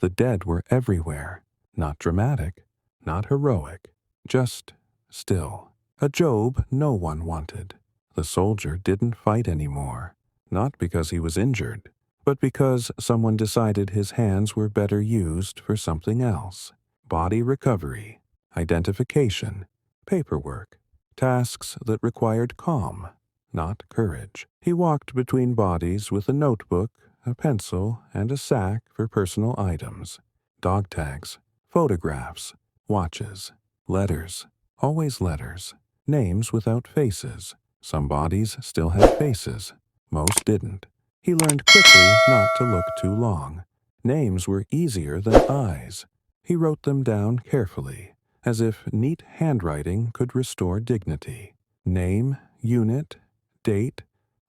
The dead were everywhere, not dramatic, not heroic, just still. A Job no one wanted. The soldier didn't fight anymore, not because he was injured, but because someone decided his hands were better used for something else. Body recovery, identification, paperwork, tasks that required calm, not courage. He walked between bodies with a notebook, a pencil, and a sack for personal items. Dog tags, photographs, watches, letters, always letters, names without faces. Some bodies still had faces, most didn't. He learned quickly not to look too long. Names were easier than eyes. He wrote them down carefully, as if neat handwriting could restore dignity. Name, unit, date,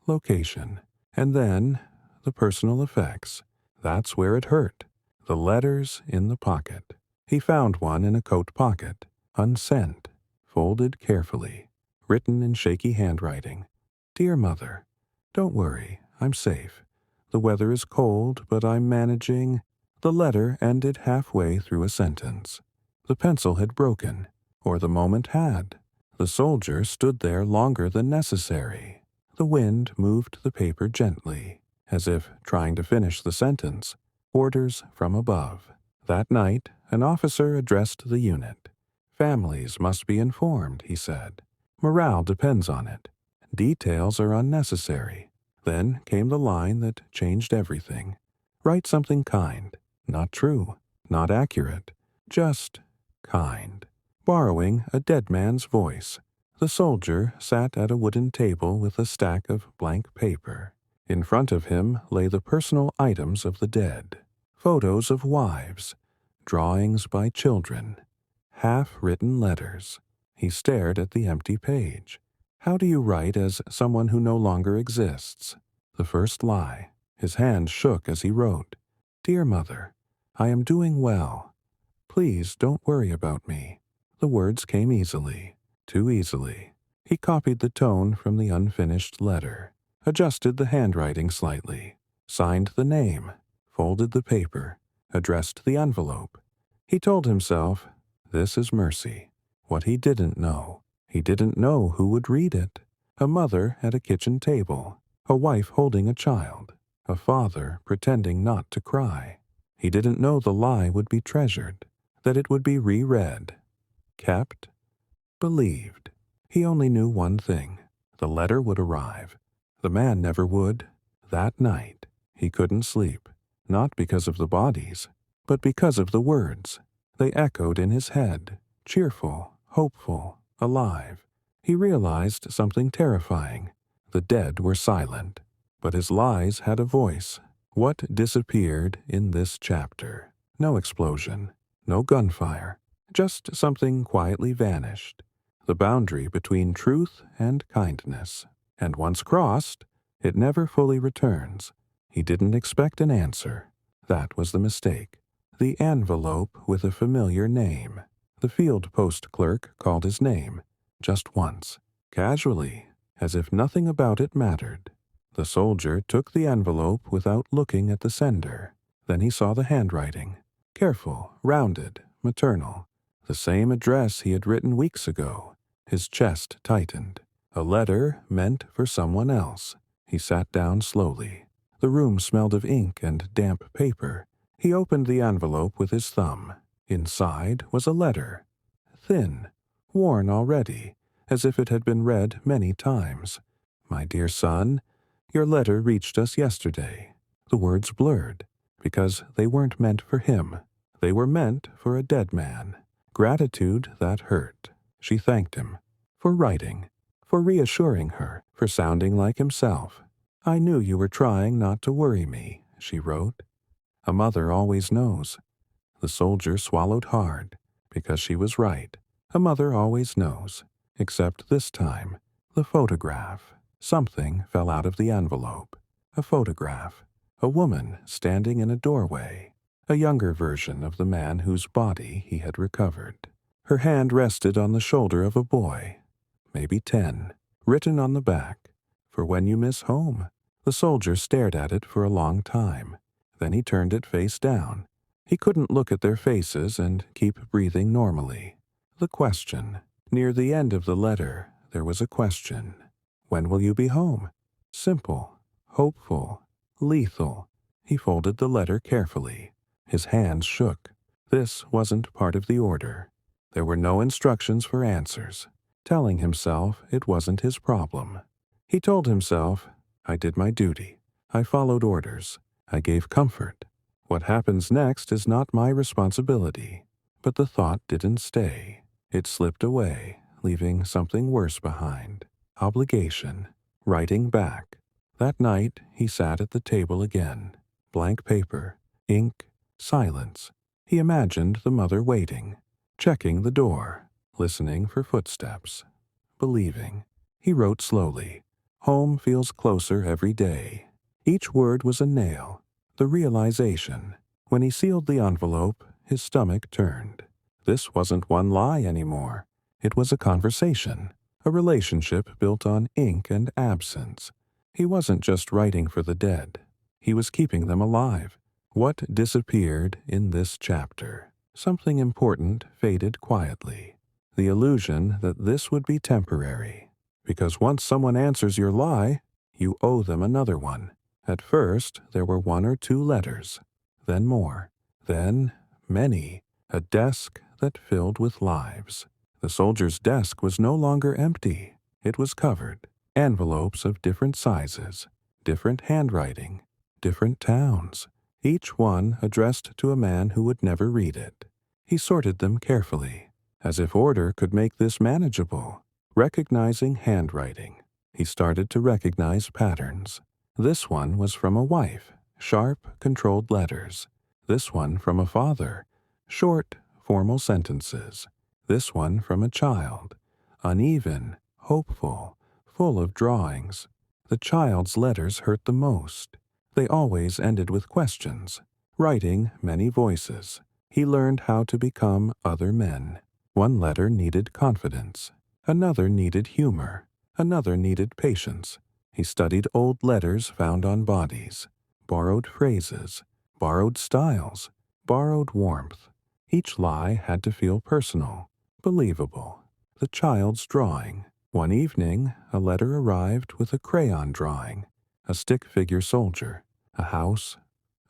location, and then the personal effects. That's where it hurt. The letters in the pocket. He found one in a coat pocket, unsent, folded carefully, written in shaky handwriting. Dear Mother, don't worry, I'm safe. The weather is cold, but I'm managing. The letter ended halfway through a sentence. The pencil had broken, or the moment had. The soldier stood there longer than necessary. The wind moved the paper gently, as if trying to finish the sentence. Orders from above. That night, an officer addressed the unit. Families must be informed, he said. Morale depends on it. Details are unnecessary. Then came the line that changed everything. Write something kind, not true, not accurate, just kind. Borrowing a dead man's voice. The soldier sat at a wooden table with a stack of blank paper. In front of him lay the personal items of the dead. Photos of wives, drawings by children, half-written letters. He stared at the empty page. How do you write as someone who no longer exists? The first lie. His hand shook as he wrote. Dear Mother, I am doing well. Please don't worry about me. The words came easily, too easily. He copied the tone from the unfinished letter, adjusted the handwriting slightly, signed the name, folded the paper, addressed the envelope. He told himself, this is mercy. What he didn't know. He didn't know who would read it. A mother at a kitchen table, a wife holding a child, a father pretending not to cry. He didn't know the lie would be treasured, that it would be reread, kept, believed. He only knew one thing. The letter would arrive. The man never would. That night, he couldn't sleep, not because of the bodies, but because of the words. They echoed in his head, cheerful, hopeful, alive. He realized something terrifying. The dead were silent, but his lies had a voice. What disappeared in this chapter? No explosion, no gunfire, just something quietly vanished. The boundary between truth and kindness. And once crossed, it never fully returns. He didn't expect an answer. That was the mistake. The envelope with a familiar name. The field post clerk called his name, just once, casually, as if nothing about it mattered. The soldier took the envelope without looking at the sender. Then he saw the handwriting. Careful, rounded, maternal. The same address he had written weeks ago. His chest tightened. A letter meant for someone else. He sat down slowly. The room smelled of ink and damp paper. He opened the envelope with his thumb. Inside was a letter. Thin, worn already, as if it had been read many times. My dear son, your letter reached us yesterday. The words blurred, because they weren't meant for him. They were meant for a dead man. Gratitude that hurt. She thanked him. For writing. For reassuring her. For sounding like himself. I knew you were trying not to worry me, she wrote. A mother always knows. The soldier swallowed hard, because she was right. A mother always knows. Except this time, the photograph. Something fell out of the envelope. A photograph. A woman standing in a doorway. A younger version of the man whose body he had recovered. Her hand rested on the shoulder of a boy, maybe 10, written on the back, for when you miss home. The soldier stared at it for a long time. Then he turned it face down. He couldn't look at their faces and keep breathing normally. The question. Near the end of the letter, there was a question. When will you be home? Simple, hopeful, lethal. He folded the letter carefully. His hands shook. This wasn't part of the order. There were no instructions for answers. Telling himself it wasn't his problem. He told himself, I did my duty. I followed orders. I gave comfort. What happens next is not my responsibility. But the thought didn't stay. It slipped away, leaving something worse behind. Obligation. Writing back. That night, he sat at the table again. Blank paper, ink, silence. He imagined the mother waiting, checking the door, listening for footsteps, believing. He wrote slowly. Home feels closer every day. Each word was a nail, the realization. When he sealed the envelope, his stomach turned. This wasn't one lie anymore. It was a conversation, a relationship built on ink and absence. He wasn't just writing for the dead. He was keeping them alive. What disappeared in this chapter? Something important faded quietly. The illusion that this would be temporary. Because once someone answers your lie, you owe them another one. At first, there were 1 or 2 letters. Then more. Then many. A desk that filled with lives. The soldier's desk was no longer empty. It was covered. Envelopes of different sizes, different handwriting, different towns, each one addressed to a man who would never read it. He sorted them carefully, as if order could make this manageable. Recognizing handwriting, he started to recognize patterns. This one was from a wife, sharp, controlled letters. This one from a father, short, formal sentences. This one from a child, uneven, hopeful, full of drawings. The child's letters hurt the most. They always ended with questions. Writing many voices, he learned how to become other men. One letter needed confidence. Another needed humor. Another needed patience. He studied old letters found on bodies, borrowed phrases, borrowed styles, borrowed warmth. Each lie had to feel personal, believable. The child's drawing. One evening, a letter arrived with a crayon drawing, a stick figure soldier, a house,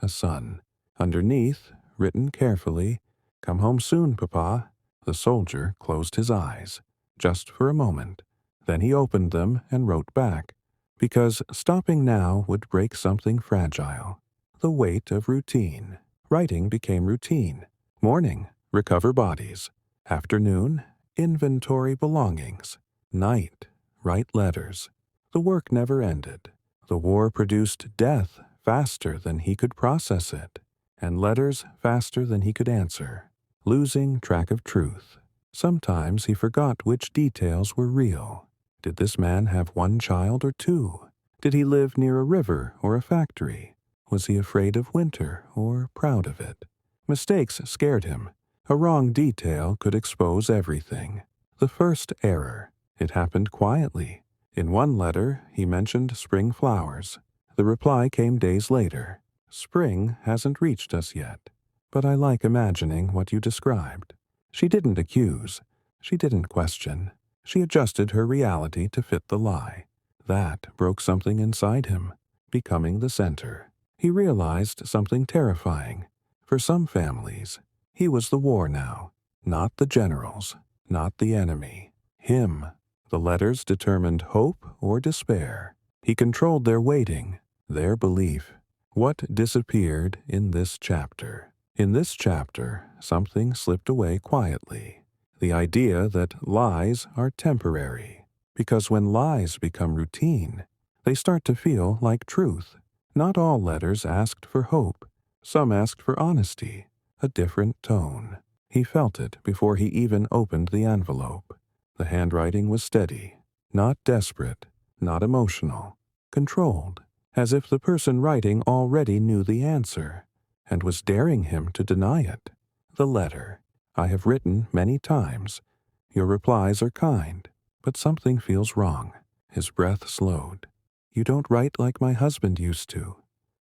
a sun. Underneath, written carefully, "Come home soon, Papa." The soldier closed his eyes, just for a moment. Then he opened them and wrote back, because stopping now would break something fragile. The weight of routine. Writing became routine. Morning, recover bodies. Afternoon, inventory belongings. Night, write letters. The work never ended. The war produced death faster than he could process it, and letters faster than he could answer, losing track of truth. Sometimes he forgot which details were real. Did this man have 1 child or 2? Did he live near a river or a factory? Was he afraid of winter or proud of it? Mistakes scared him. A wrong detail could expose everything. The first error. It happened quietly. In one letter, he mentioned spring flowers. The reply came days later. Spring hasn't reached us yet, but I like imagining what you described. She didn't accuse. She didn't question. She adjusted her reality to fit the lie. That broke something inside him, becoming the center. He realized something terrifying. For some families, he was the war now, not the generals, not the enemy. Him. The letters determined hope or despair. He controlled their waiting, their belief. What disappeared in this chapter? In this chapter, something slipped away quietly. The idea that lies are temporary. Because when lies become routine, they start to feel like truth. Not all letters asked for hope. Some asked for honesty, a different tone. He felt it before he even opened the envelope. The handwriting was steady, not desperate, not emotional, controlled, as if the person writing already knew the answer and was daring him to deny it. The letter. I have written many times. Your replies are kind, but something feels wrong. His breath slowed. You don't write like my husband used to.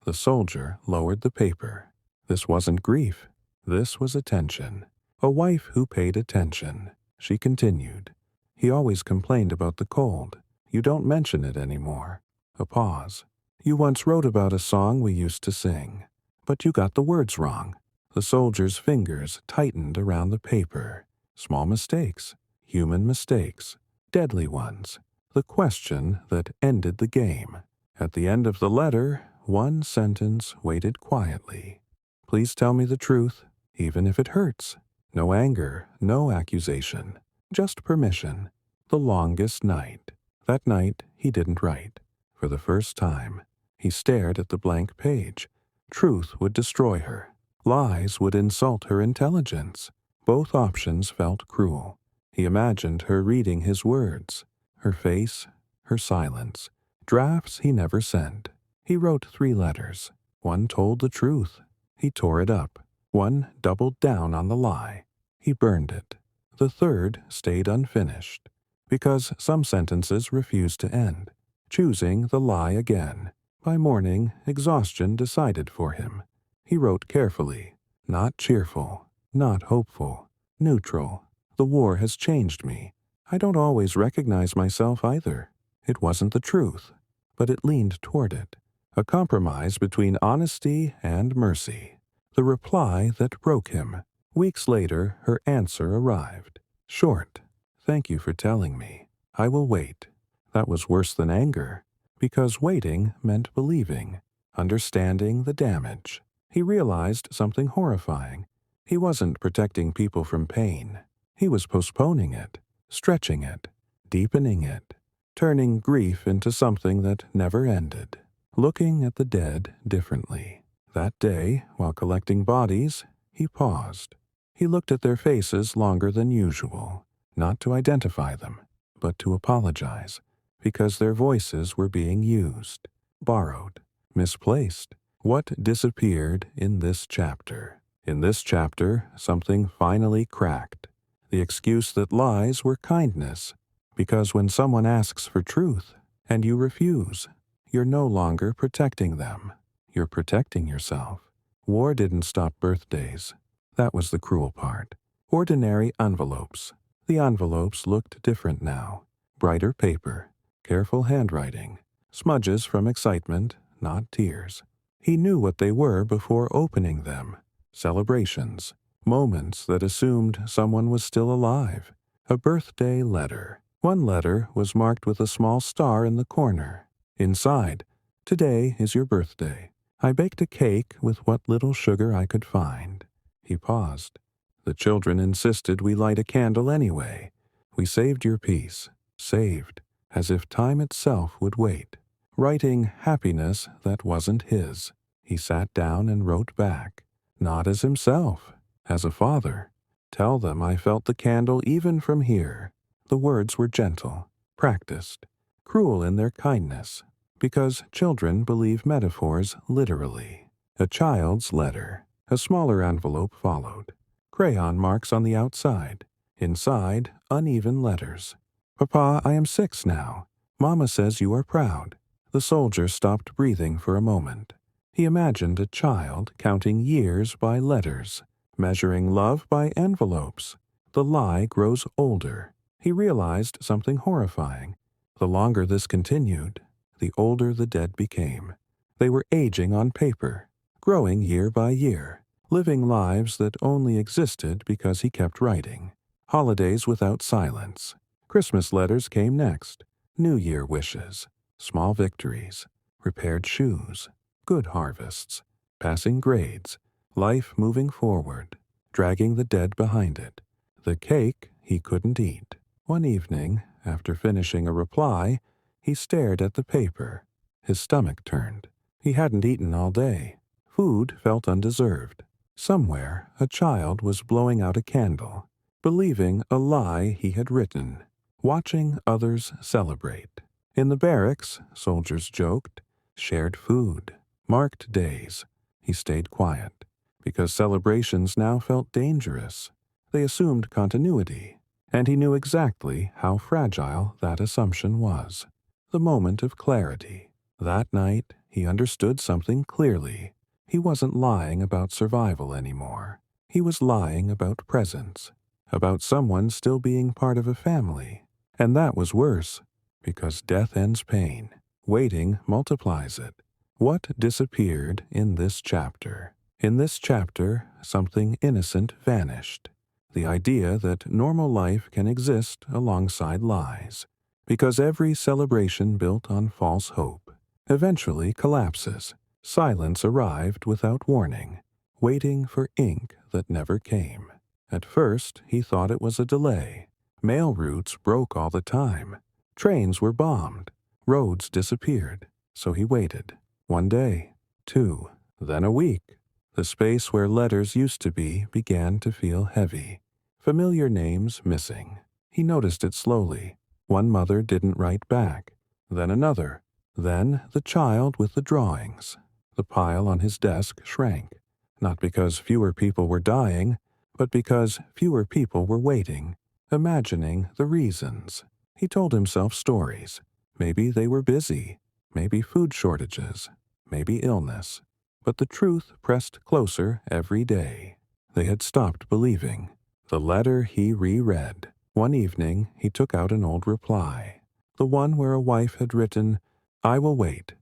The soldier lowered the paper. This wasn't grief. This was attention. A wife who paid attention. She continued. He always complained about the cold. You don't mention it anymore. A pause. You once wrote about a song we used to sing, but you got the words wrong. The soldier's fingers tightened around the paper. Small mistakes, human mistakes, deadly ones. The question that ended the game. At the end of the letter, one sentence waited quietly. Please tell me the truth, even if it hurts. No anger, no accusation, just permission. The longest night. That night, he didn't write. For the first time, he stared at the blank page. Truth would destroy her. Lies would insult her intelligence. Both options felt cruel. He imagined her reading his words, her face, her silence. Drafts he never sent. He wrote 3 letters. One told the truth. He tore it up. One doubled down on the lie. He burned it. The third stayed unfinished, because some sentences refused to end, choosing the lie again. By morning, exhaustion decided for him. He wrote carefully, not cheerful, not hopeful, neutral. The war has changed me. I don't always recognize myself either. It wasn't the truth, but it leaned toward it. A compromise between honesty and mercy. The reply that broke him. Weeks later, her answer arrived. Short. Thank you for telling me. I will wait. That was worse than anger, because waiting meant believing, understanding the damage. He realized something horrifying. He wasn't protecting people from pain. He was postponing it, stretching it, deepening it, turning grief into something that never ended. Looking at the dead differently. That day, while collecting bodies, he paused. He looked at their faces longer than usual, not to identify them, but to apologize, because their voices were being used, borrowed, misplaced. What disappeared in this chapter? In this chapter, something finally cracked. The excuse that lies were kindness, because when someone asks for truth and you refuse, you're no longer protecting them. You're protecting yourself. War didn't stop birthdays. That was the cruel part. Ordinary envelopes. The envelopes looked different now. Brighter paper, careful handwriting, smudges from excitement, not tears. He knew what they were before opening them. Celebrations, moments that assumed someone was still alive. A birthday letter. One letter was marked with a small star in the corner. Inside, today is your birthday. I baked a cake with what little sugar I could find. He paused. The children insisted we light a candle anyway. We saved your peace. Saved, as if time itself would wait. Writing happiness that wasn't his. He sat down and wrote back. Not as himself, as a father. Tell them I felt the candle even from here. The words were gentle, practiced, cruel in their kindness, because children believe metaphors literally. A child's letter. A smaller envelope followed. Crayon marks on the outside. Inside, uneven letters. Papa, I am 6 now. Mama says you are proud. The soldier stopped breathing for a moment. He imagined a child counting years by letters, measuring love by envelopes. The lie grows older. He realized something horrifying. The longer this continued, the older the dead became. They were aging on paper, growing year by year, living lives that only existed because he kept writing. Holidays without silence. Christmas letters came next. New Year wishes. Small victories. Repaired shoes. Good harvests. Passing grades. Life moving forward. Dragging the dead behind it. The cake he couldn't eat. One evening, after finishing a reply, he stared at the paper. His stomach turned. He hadn't eaten all day. Food felt undeserved. Somewhere, a child was blowing out a candle, believing a lie he had written, watching others celebrate. In the barracks, soldiers joked, shared food, marked days. He stayed quiet, because celebrations now felt dangerous. They assumed continuity, and he knew exactly how fragile that assumption was. The moment of clarity. That night, he understood something clearly. He wasn't lying about survival anymore. He was lying about presence, about someone still being part of a family. And that was worse, because death ends pain. Waiting multiplies it. What disappeared in this chapter? In this chapter, something innocent vanished. The idea that normal life can exist alongside lies, because every celebration built on false hope eventually collapses. Silence arrived without warning, waiting for ink that never came. At first, he thought it was a delay. Mail routes broke all the time. Trains were bombed. Roads disappeared. So he waited. 1 day, 2, then a week. The space where letters used to be began to feel heavy. Familiar names missing. He noticed it slowly. One mother didn't write back. Then another. Then the child with the drawings. The pile on his desk shrank. Not because fewer people were dying, but because fewer people were waiting, imagining the reasons. He told himself stories. Maybe they were busy. Maybe food shortages. Maybe illness. But the truth pressed closer every day. They had stopped believing. The letter he reread. One evening, he took out an old reply. The one where a wife had written, "I will wait."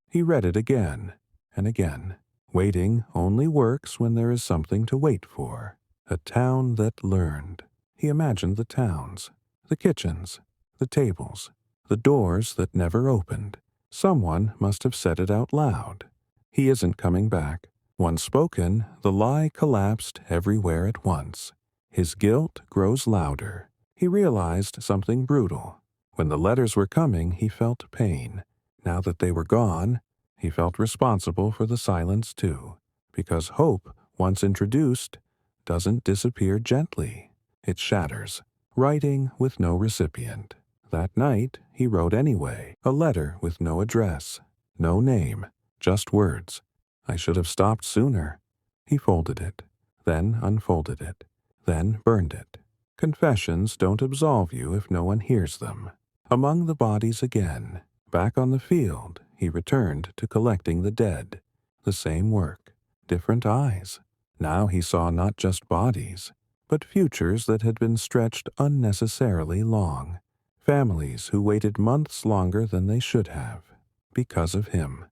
He read it again and again. Waiting only works when there is something to wait for. A town that learned. He imagined the towns, the kitchens, the tables, the doors that never opened. Someone must have said it out loud. He isn't coming back. Once spoken, the lie collapsed everywhere at once. His guilt grows louder. He realized something brutal. When the letters were coming, he felt pain. Now that they were gone, he felt responsible for the silence too, because hope, once introduced, doesn't disappear gently. It shatters, writing with no recipient. That night, he wrote anyway, a letter with no address, no name, just words. I should have stopped sooner. He folded it, then unfolded it, then burned it. Confessions don't absolve you if no one hears them. Among the bodies again, back on the field, he returned to collecting the dead. The same work, different eyes. Now he saw not just bodies, but futures that had been stretched unnecessarily long. Families who waited months longer than they should have, because of him.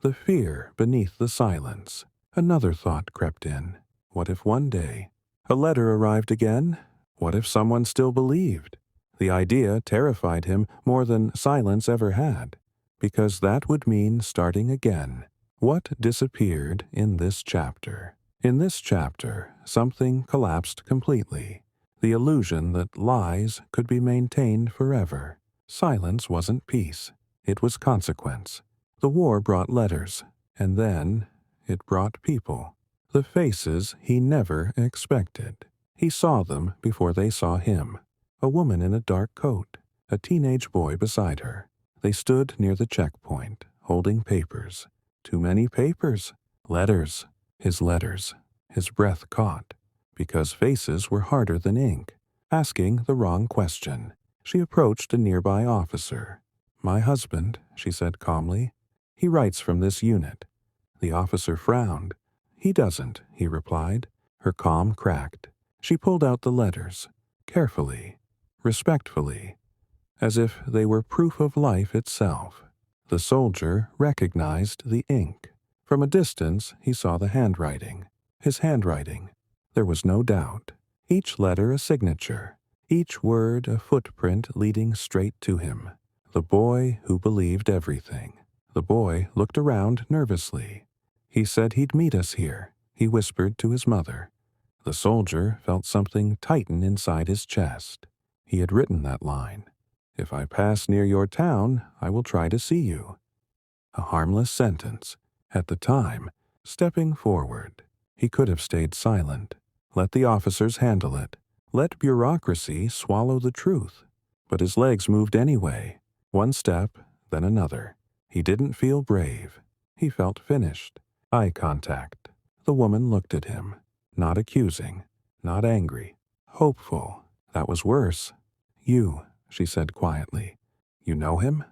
The fear beneath the silence. Another thought crept in. What if one day a letter arrived again? What if someone still believed? The idea terrified him more than silence ever had, because that would mean starting again. What disappeared in this chapter? In this chapter, something collapsed completely. The illusion that lies could be maintained forever. Silence wasn't peace. It was consequence. The war brought letters, and then it brought people. The faces he never expected. He saw them before they saw him. A woman in a dark coat, a teenage boy beside her. They stood near the checkpoint, holding papers. Too many papers. Letters. His letters. His breath caught, because faces were harder than ink. Asking the wrong question, she approached a nearby officer. "My husband," she said calmly. "He writes from this unit." The officer frowned. "He doesn't," he replied. Her calm cracked. She pulled out the letters, carefully, respectfully, as if they were proof of life itself. The soldier recognized the ink. From a distance, he saw the handwriting. His handwriting. There was no doubt. Each letter a signature. Each word a footprint leading straight to him. The boy who believed everything. The boy looked around nervously. "He said he'd meet us here," he whispered to his mother. The soldier felt something tighten inside his chest. He had written that line. "If I pass near your town, I will try to see you." A harmless sentence. At the time, stepping forward, he could have stayed silent. Let the officers handle it. Let bureaucracy swallow the truth. But his legs moved anyway. One step, then another. He didn't feel brave. He felt finished. Eye contact. The woman looked at him. Not accusing. Not angry. Hopeful. That was worse. "You," she said quietly. "You know him?"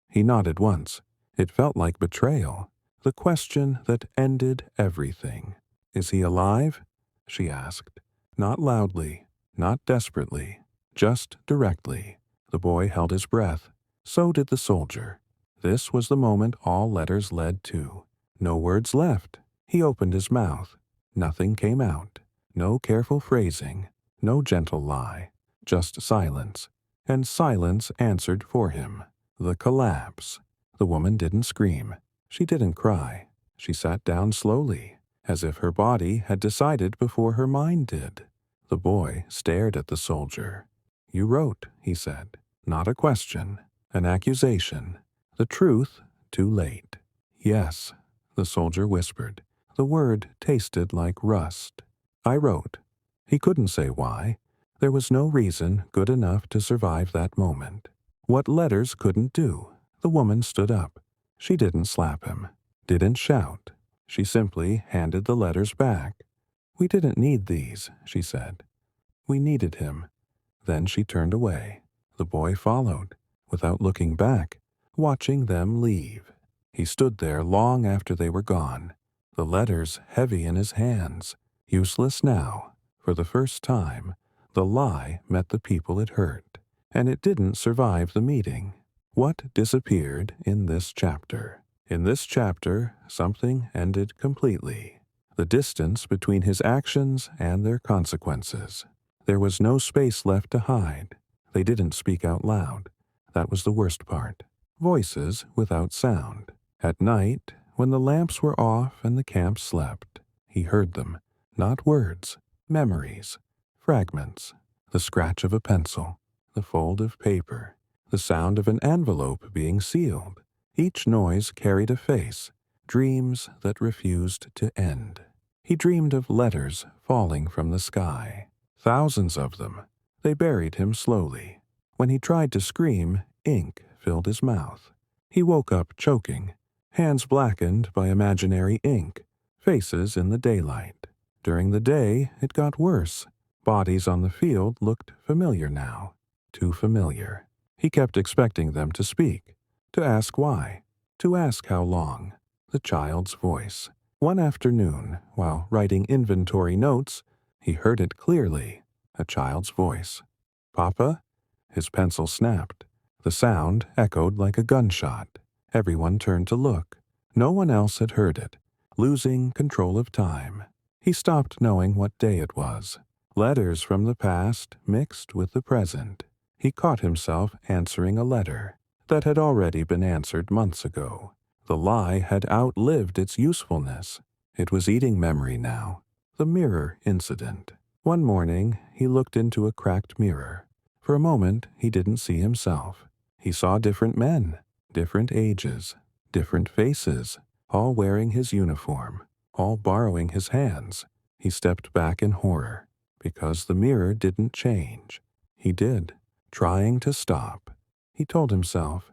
He nodded once. It felt like betrayal. The question that ended everything. "Is he alive?" she asked. Not loudly, not desperately, just directly. The boy held his breath. So did the soldier. This was the moment all letters led to. No words left. He opened his mouth. Nothing came out. No careful phrasing. No gentle lie. Just silence. And silence answered for him. The collapse. The woman didn't scream. She didn't cry. She sat down slowly, as if her body had decided before her mind did. The boy stared at the soldier. "You wrote," he said. "Not a question. An accusation. The truth, too late." "Yes," the soldier whispered. The word tasted like rust. "I wrote." He couldn't say why. There was no reason good enough to survive that moment. What letters couldn't do. The woman stood up. She didn't slap him, didn't shout. She simply handed the letters back. "We didn't need these," she said. "We needed him." Then she turned away. The boy followed, without looking back, watching them leave. He stood there long after they were gone, the letters heavy in his hands. Useless now. For the first time, the lie met the people it hurt, and it didn't survive the meeting. What disappeared in this chapter? In this chapter, something ended completely. The distance between his actions and their consequences. There was no space left to hide. They didn't speak out loud. That was the worst part. Voices without sound. At night, when the lamps were off and the camp slept, he heard them. Not words, memories, fragments, the scratch of a pencil, the fold of paper, the sound of an envelope being sealed. Each noise carried a face, dreams that refused to end. He dreamed of letters falling from the sky. Thousands of them. They buried him slowly. When he tried to scream, ink filled his mouth. He woke up choking, hands blackened by imaginary ink, faces in the daylight. During the day, it got worse. Bodies on the field looked familiar now. Too familiar. He kept expecting them to speak, to ask why, to ask how long. The child's voice. One afternoon, while writing inventory notes, he heard it clearly, a child's voice. "Papa?" His pencil snapped. The sound echoed like a gunshot. Everyone turned to look. No one else had heard it. Losing control of time. He stopped knowing what day it was. Letters from the past mixed with the present. He caught himself answering a letter that had already been answered months ago. The lie had outlived its usefulness. It was eating memory now. The mirror incident. One morning, he looked into a cracked mirror. For a moment, he didn't see himself. He saw different men, different ages, different faces, all wearing his uniform, all borrowing his hands. He stepped back in horror, because the mirror didn't change. He did, trying to stop. He told himself,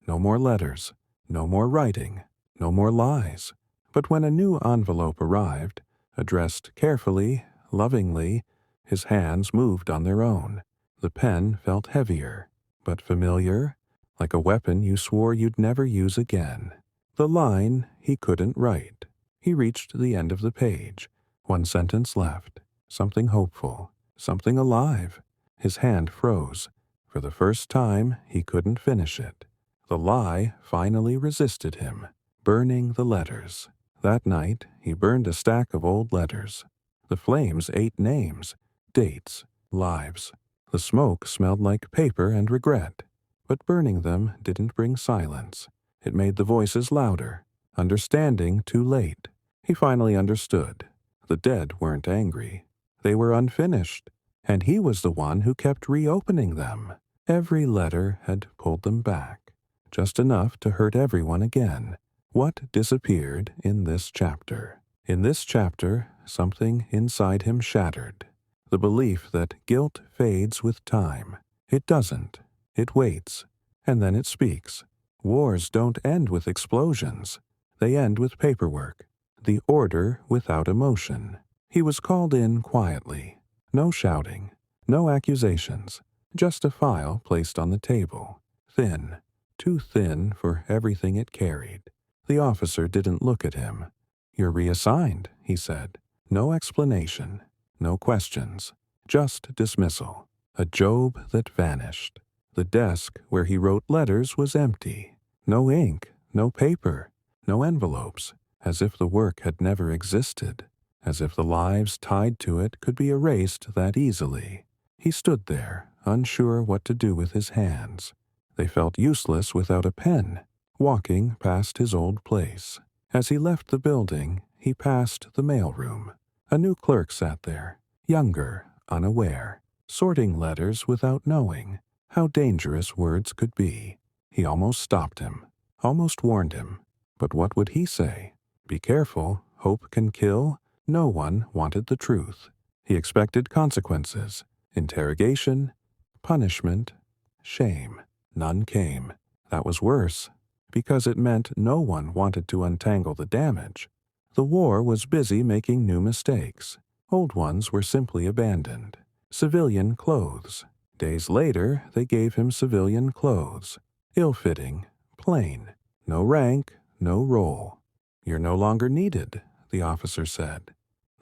no more letters, no more writing, no more lies. But when a new envelope arrived, addressed carefully, lovingly, his hands moved on their own. The pen felt heavier, but familiar, like a weapon you swore you'd never use again. The line he couldn't write. He reached the end of the page. One sentence left. Something hopeful. Something alive. His hand froze. For the first time, he couldn't finish it. The lie finally resisted him, burning the letters. That night, he burned a stack of old letters. The flames ate names, dates, lives. The smoke smelled like paper and regret. But burning them didn't bring silence. It made the voices louder. Understanding too late. He finally understood. The dead weren't angry. They were unfinished. And he was the one who kept reopening them. Every letter had pulled them back. Just enough to hurt everyone again. What disappeared in this chapter? In this chapter, something inside him shattered. The belief that guilt fades with time. It doesn't. It waits. And then it speaks. Wars don't end with explosions. They end with paperwork. The order without emotion. He was called in quietly. No shouting. No accusations. Just a file placed on the table. Thin. Too thin for everything it carried. The officer didn't look at him. "You're reassigned," he said. No explanation. no questions, just dismissal. A Job that vanished. The desk where he wrote letters was empty. No ink, no paper, no envelopes, as if the work had never existed, as if the lives tied to it could be erased that easily. He stood there, unsure what to do with his hands. They felt useless without a pen, walking past his old place. As he left the building, he passed the mailroom. A new clerk sat there, younger, unaware, sorting letters without knowing how dangerous words could be. He almost stopped him, almost warned him. But what would he say? Be careful, hope can kill. No one wanted the truth. He expected consequences, interrogation, punishment, shame. None came. That was worse, because it meant no one wanted to untangle the damage. The war was busy making new mistakes. Old ones were simply abandoned. Civilian clothes. Days later, they gave him civilian clothes. Ill-fitting, plain. No rank, no role. You're no longer needed, the officer said.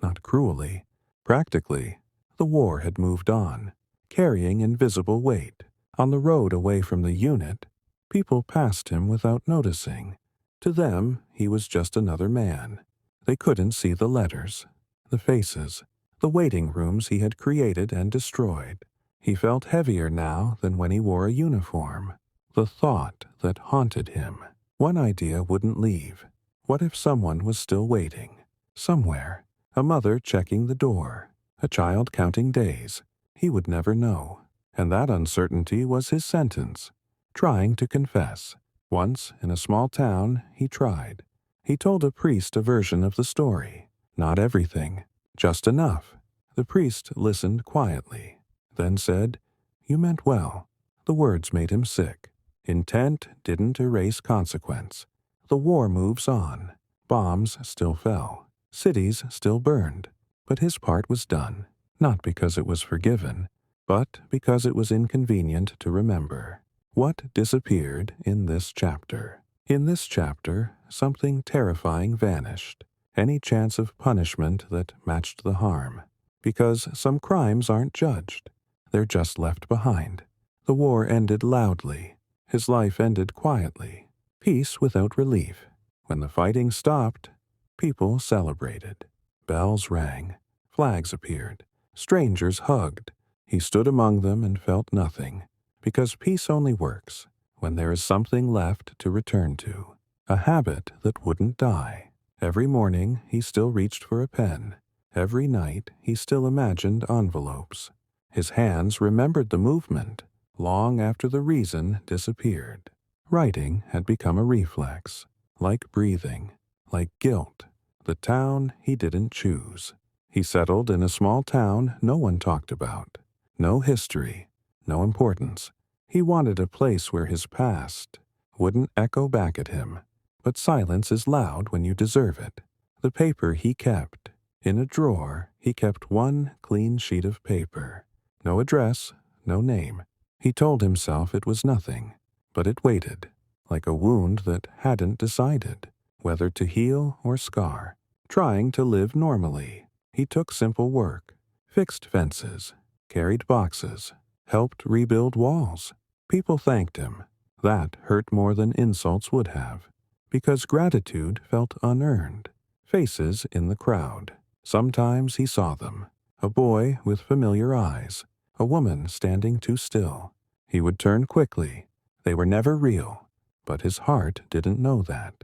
Not cruelly. Practically, the war had moved on, carrying invisible weight. On the road away from the unit, people passed him without noticing. To them, he was just another man. They couldn't see the letters, the faces, the waiting rooms he had created and destroyed. He felt heavier now than when he wore a uniform. The thought that haunted him. One idea wouldn't leave. What if someone was still waiting? Somewhere. A mother checking the door. A child counting days. He would never know. And that uncertainty was his sentence. Trying to confess. Once, in a small town, he tried. He told a priest a version of the story. Not everything. Just enough. The priest listened quietly. Then said, "You meant well." The words made him sick. Intent didn't erase consequence. The war moves on. Bombs still fell. Cities still burned. But his part was done. Not because it was forgiven, but because it was inconvenient to remember. What disappeared in this chapter? In this chapter, something terrifying vanished. Any chance of punishment that matched the harm. Because some crimes aren't judged. They're just left behind. The war ended loudly. His life ended quietly. Peace without relief. When the fighting stopped, people celebrated. Bells rang. Flags appeared. Strangers hugged. He stood among them and felt nothing. Because peace only works when there is something left to return to. A habit that wouldn't die. Every morning he still reached for a pen. Every night he still imagined envelopes. His hands remembered the movement long after the reason disappeared. Writing had become a reflex, like breathing, like guilt. The town he didn't choose. He settled in a small town no one talked about. No history, no importance. He wanted a place where his past wouldn't echo back at him. But silence is loud when you deserve it. The paper he kept. In a drawer, he kept one clean sheet of paper. No address, no name. He told himself it was nothing, but it waited, like a wound that hadn't decided whether to heal or scar. Trying to live normally, he took simple work, fixed fences, carried boxes, helped rebuild walls. People thanked him. That hurt more than insults would have, because gratitude felt unearned. Faces in the crowd. Sometimes he saw them. A boy with familiar eyes. A woman standing too still. He would turn quickly. They were never real, but his heart didn't know that.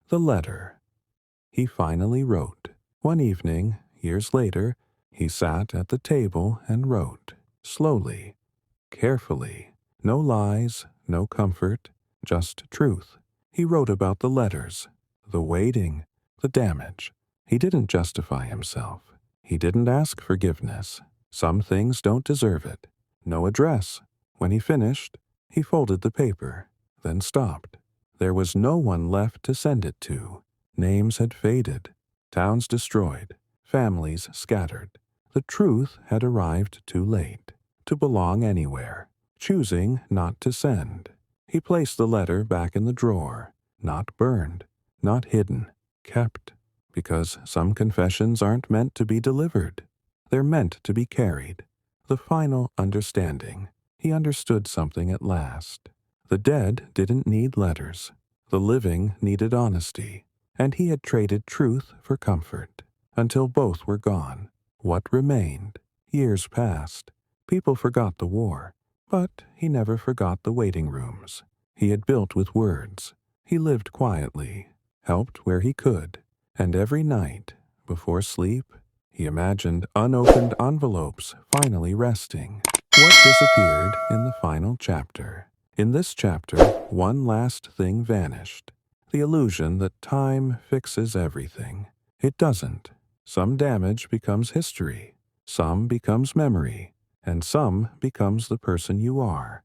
The letter. He finally wrote. One evening, years later, he sat at the table and wrote. Slowly, carefully. No lies, no comfort, just truth. He wrote about the letters, the waiting, the damage. He didn't justify himself. He didn't ask forgiveness. Some things don't deserve it. No address. When he finished, he folded the paper, then stopped. There was no one left to send it to. Names had faded, towns destroyed, families scattered. The truth had arrived too late to belong anywhere, choosing not to send. He placed the letter back in the drawer, not burned, not hidden, kept, because some confessions aren't meant to be delivered. They're meant to be carried. The final understanding. He understood something at last. The dead didn't need letters. The living needed honesty. And he had traded truth for comfort. Until both were gone. What remained? Years passed. People forgot the war. But he never forgot the waiting rooms. He had built with words. He lived quietly, helped where he could, and every night, before sleep, he imagined unopened envelopes finally resting. What disappeared in the final chapter? In this chapter, one last thing vanished. The illusion that time fixes everything. It doesn't. Some damage becomes history. Some becomes memory. And some becomes the person you are.